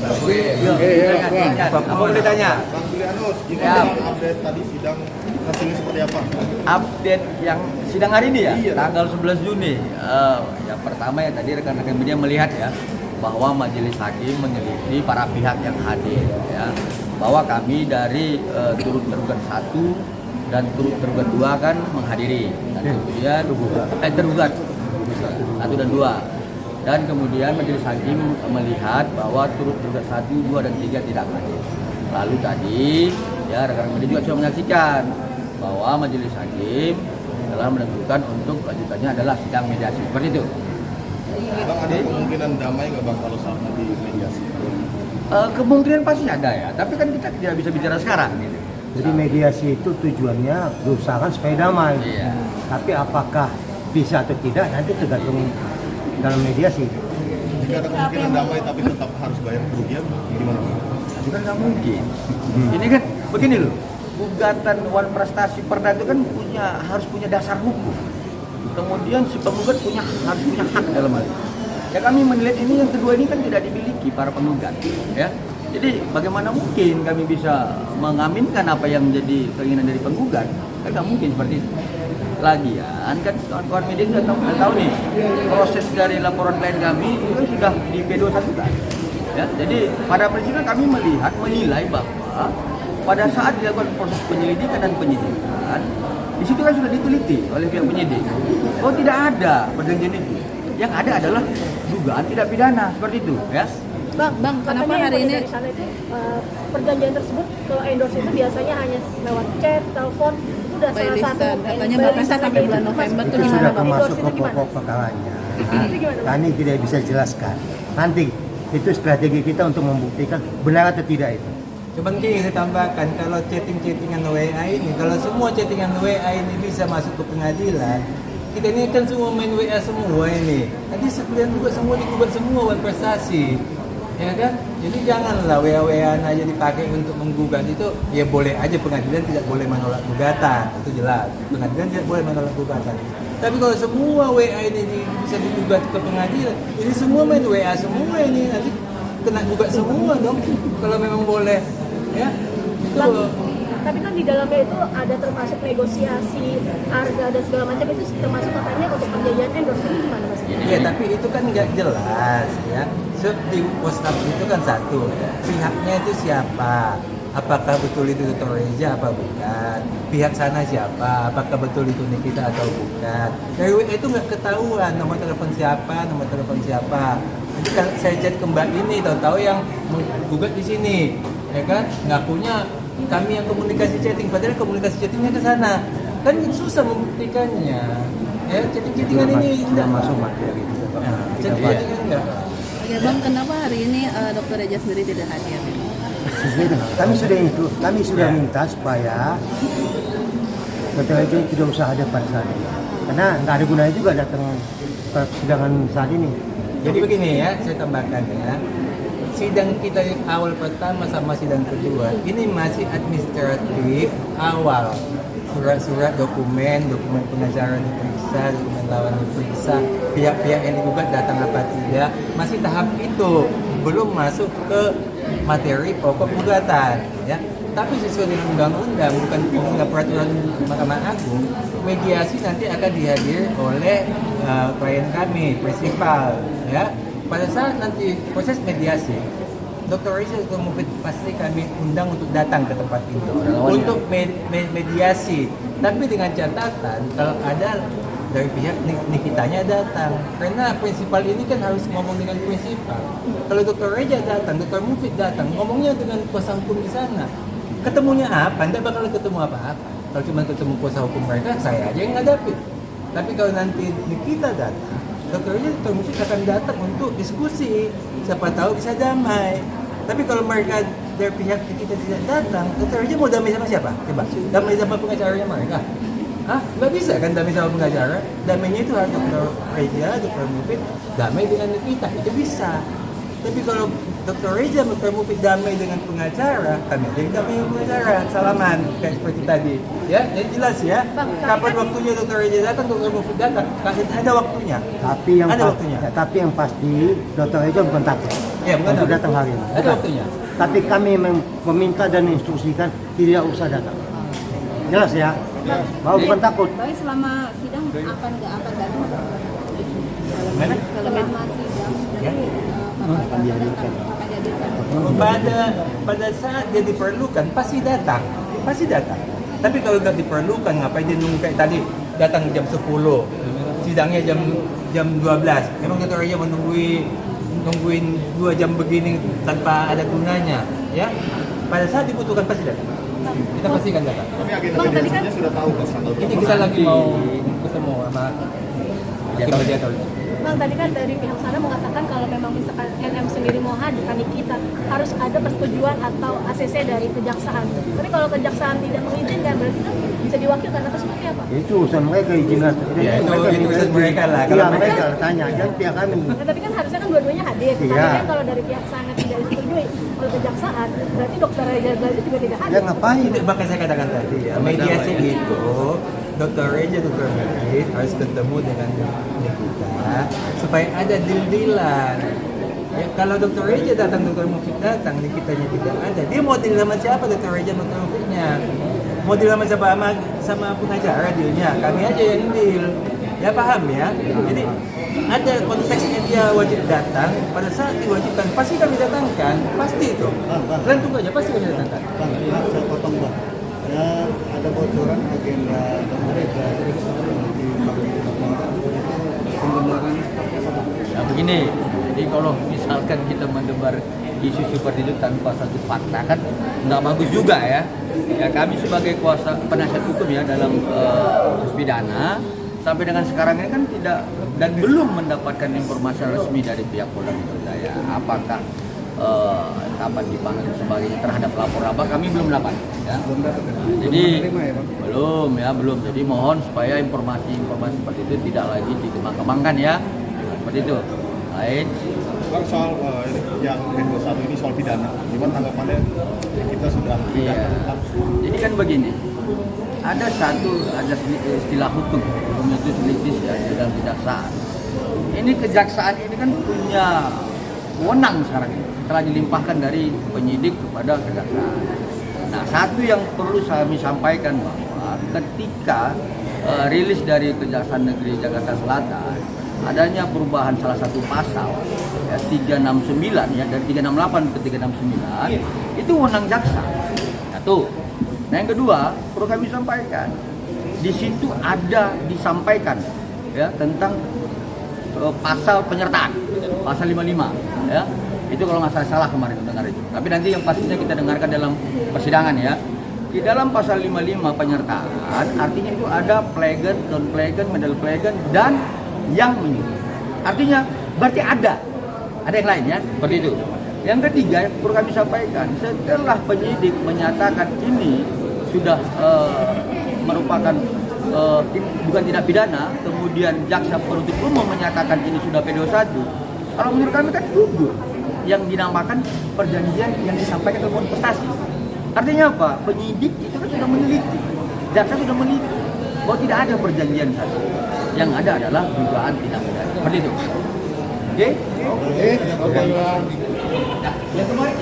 Apa boleh tanya? Bang Julianus, gimana update tadi sidang hasilnya seperti apa? Update yang sidang hari ini ya, Iya. tanggal 11 Juni. Yang pertama ya tadi rekan-rekan media melihat ya bahwa majelis hakim meneliti para pihak yang hadir ya, bahwa kami dari turut tergugat 1 dan turut tergugat 2 kan menghadiri, dan kemudian tergugat 1 dan 2. Dan kemudian majelis hakim melihat bahwa turut tergugat 1, 2 dan 3 tidak hadir. Lalu tadi ya rekan-rekan media juga sudah menyaksikan bahwa majelis hakim telah menentukan untuk lanjutannya adalah sidang mediasi seperti itu. Bang, ada kemungkinan damai nggak bang kalau saat nanti mediasi? Kemungkinan pasti ada ya, tapi kan kita tidak bisa bicara sekarang gitu. Jadi mediasi itu tujuannya berusahakan supaya damai. Iya. Tapi apakah bisa atau tidak nanti tergantung dalam mediasi. Jika ada kemungkinan damai tapi tetap harus bayar kerugian, gimana bang? Itu kan nggak mungkin. Ini kan begini loh, gugatan Wan Prestasi Perda itu kan harus punya dasar hukum. Kemudian si penggugat harus punya hak dalam hal itu. Ya kami menilai ini yang kedua ini kan tidak dimiliki para penggugat, ya. Jadi bagaimana mungkin kami bisa mengaminkan apa yang menjadi keinginan dari penggugat? Kan nggak mungkin seperti itu. Lagian kan kawan-kawan media sudah tahu nih proses dari laporan klien kami itu kan sudah di P21 kan. Ya, jadi pada prinsipnya kami menilai bahwa pada saat dilakukan proses penyelidikan dan penyidikan, di situ kan sudah diteliti oleh pihak penyidik. Oh tidak ada perjanjian itu. Yang ada adalah dugaan tidak pidana seperti itu, ya. Bang, kenapa Katanya hari yang ini dari sana itu perjanjian tersebut kalau endorse itu biasanya hanya lewat chat, telepon, itu udah by salah satu. lisan? Katanya Bapak sampai bulan November tuh Itu gimana sudah Bang? masuk ke Itu gimana? pokok perkaranya. Itu gimana, Bang? Kami tidak bisa jelaskan. Nanti itu strategi kita untuk membuktikan benar atau tidak itu. Cuman gini saya tambahkan, kalau chattingan WA ini, kalau semua chattingan WA ini bisa masuk ke pengadilan, kita ini kan semua main WA semua ini. Nanti sekalian juga semua digugat semua Wan Prestasi. Ya kan? Jadi janganlah WA-WA aja dipakai untuk menggugat itu. Ya boleh aja, pengadilan tidak boleh menolak gugatan, itu jelas. Pengadilan tidak boleh menolak gugatan. Tapi kalau semua WA ini bisa digugat ke pengadilan, ini semua main WA semua ini, nanti kena gugat semua dong. Kalau memang boleh, ya. Itu. Tapi kan di dalamnya itu ada termasuk negosiasi harga dan segala macam, itu termasuk katanya untuk perjanjian endorse, itu gimana Mas? Ya tapi itu kan nggak jelas ya. Di WhatsApp itu kan satu, pihaknya itu siapa? Apakah betul itu Dr. Reza apa bukan? Pihak sana siapa? Apakah betul itu Nikita atau bukan? Dari WA itu nggak ketahuan nomor telepon siapa. Jadi kan saya chat ke Mbak ini, tahu-tahu yang menggugat di sini, ya kan? Ngakunya kami yang komunikasi chatting, padahal komunikasi chattingnya ke sana. Kan susah membuktikannya. Ya, chattingan ini tidak masuk materi. chattingan enggak. Oke Bang, kenapa hari ini Dr. Reza sendiri tidak hadir? Kami sudah minta supaya Dr. Reza tidak usah ada pada saat ini. Karena nggak ada gunanya juga datang ke persidangan saat ini. Jadi begini ya, saya tambahkan ya. Sidang kita yang awal pertama sama sidang kedua ini masih administratif awal. Surat-surat, dokumen pengacara diperiksa, dokumen lawan diperiksa, pihak-pihak yang digugat datang apa tidak, masih tahap itu, belum masuk ke materi pokok gugatan, ya. Tapi sesuai dengan undang-undang, bukan peraturan Mahkamah Agung, mediasi nanti akan dihadir oleh klien kami, prinsipal, ya. Pada saat nanti proses mediasi, Dr. Reza pasti kami undang untuk datang ke tempat ini untuk mediasi. Tapi dengan catatan kalau ada dari pihak Nikitanya datang, karena prinsipal ini kan harus ngomong dengan prinsipal. Kalau Dr. Reza datang, Dr. Mufid datang, ngomongnya dengan kuasa hukum di sana. Ketemunya apa? Tidak bakal ketemu apa-apa. Kalau cuma ketemu kuasa hukum mereka, saya aja yang ngadapin. Tapi kalau nanti Nikita datang, Dr. Mufid akan datang untuk diskusi. Siapa tahu bisa damai. Tapi kalau mereka dari pihak kita tidak datang, Dr. Reza mau damai sama siapa? Coba, damai sama pengacaranya mereka. Hah? Nggak bisa kan damai sama pengacara? Damainya itu harus Dr. Reza, Dr. Mufid, damai dengan kita, itu bisa. Tapi kalau Dr. Reza Mufid damai dengan pengacara, kami jadi damai dengan pengacara, salaman kayak seperti tadi. Ya, jadi jelas ya. Kapan waktunya Dr. Reza datang, Dr. Mufid datang, ada waktunya. Tapi yang ada pasti, waktunya. tapi yang pasti Dr. Ejo bukan takut. Ya, bukan untuk takut. datang hari ini. Ada Bukan. waktunya. Tapi kami meminta dan instruksikan tidak usah datang. Jelas ya? Bahwa bukan takut. Tapi selama sidang akan datang? Mana? Selama sidang Ya. akan dihadirkan. Pada saat dia diperlukan pasti datang. Tapi kalau nggak diperlukan, ngapain dia nunggu kayak tadi datang jam 10, sidangnya jam 12. Memang Dr. Reza nungguin 2 jam begini tanpa ada gunanya, ya? Pada saat dibutuhkan pasti datang. Kita pastikan datang. Tapi agenda Bang, tadi kan- mediasinya sudah tahu Pak tanggal Ini berapa? kita lagi mau ketemu sama mediator. Bang, tadi kan dari pihak sana mengatakan kalau memang misalkan NM sendiri mau hadir kami kita harus ada persetujuan atau ACC dari kejaksaan. Tapi kalau kejaksaan tidak mengizinkan berarti kan bisa diwakilkan atau seperti apa? Itu urusan mereka izin. Ya, itu urusan mereka lah. Iya, Kalau mereka tanya, jangan pihak kami. Nah, tapi kan harusnya kan dua-duanya hadir. Tapi Iya. kan kalau dari pihak sana tidak disetujui oleh kejaksaan, berarti Dr. Reza itu juga tidak hadir. Ya ngapain? Itu makanya saya katakan tadi ya, mediasi itu Dr. Reza, Dr. Mufid harus ketemu dengan kita supaya ada deal-dealan. Ya, kalau Dr. Reza datang, Dr. Mufid datang, di kitanya tidak ada. Dia mau deal sama siapa Dr. Reza, Dr. Mufidnya? Mau deal sama siapa? Sama pengacara dealnya. Kami aja yang deal. Ya paham ya? Jadi ada konteksnya dia wajib datang. Pada saat diwajibkan pasti kami datangkan. Pasti itu. Kalian tunggu aja, pasti kami datangkan. Bang, maaf saya potong Bang. Ya, ada bocoran agenda mereka di pembenaran Ya begini, jadi kalau misalkan kita mendebar isu seperti itu tanpa satu fakta kan nggak bagus juga ya. Ya kami sebagai kuasa penasihat hukum ya dalam pidana sampai dengan sekarang ini kan tidak dan belum mendapatkan informasi resmi dari pihak Polda Metro Jaya. Apakah kapan dipanggil dan sebagainya terhadap lapor apa kami belum dapat. Ya. Jadi belum. Jadi mohon supaya informasi seperti itu tidak lagi dikembang-kembangkan ya. Seperti itu. Baik. Bang, soal ini, yang N21 ini soal pidana, gimana tanggapannya? Kita sudah Iya. Jadi kan begini, ada istilah hukum itu selitis ya di dalam kejaksaan. Ini kejaksaan ini kan punya wewenang sekarang ini setelah dilimpahkan dari penyidik kepada kejaksaan. Nah, satu yang perlu kami sampaikan bahwa ketika rilis dari Kejaksaan Negeri Jakarta Selatan adanya perubahan salah satu pasal ya, 369 ya dari 368 ke 369 itu wewenang jaksa. Satu. Nah, yang kedua perlu kami sampaikan di situ ada disampaikan ya tentang pasal penyertaan pasal 55 ya itu kalau nggak salah kemarin dengar itu. Tapi nanti yang pastinya kita dengarkan dalam persidangan ya. Di dalam pasal 55 penyertaan artinya itu ada plagian, non plagian, medal plagian dan yang menyuruh. Artinya berarti ada yang lain ya seperti itu. Yang ketiga perlu kami sampaikan setelah penyidik menyatakan ini sudah merupakan bukan tindak pidana, kemudian jaksa penuntut umum menyatakan ini sudah P21. Kalau menurut kami kan gugur yang dinamakan perjanjian yang disampaikan dalam prestasi. Artinya apa? Penyidik itu kan sudah meneliti, jaksa sudah meneliti bahwa tidak ada perjanjian satu. Yang ada adalah dugaan tindak pidana. Seperti itu. Oke? Oke. Yang kemarin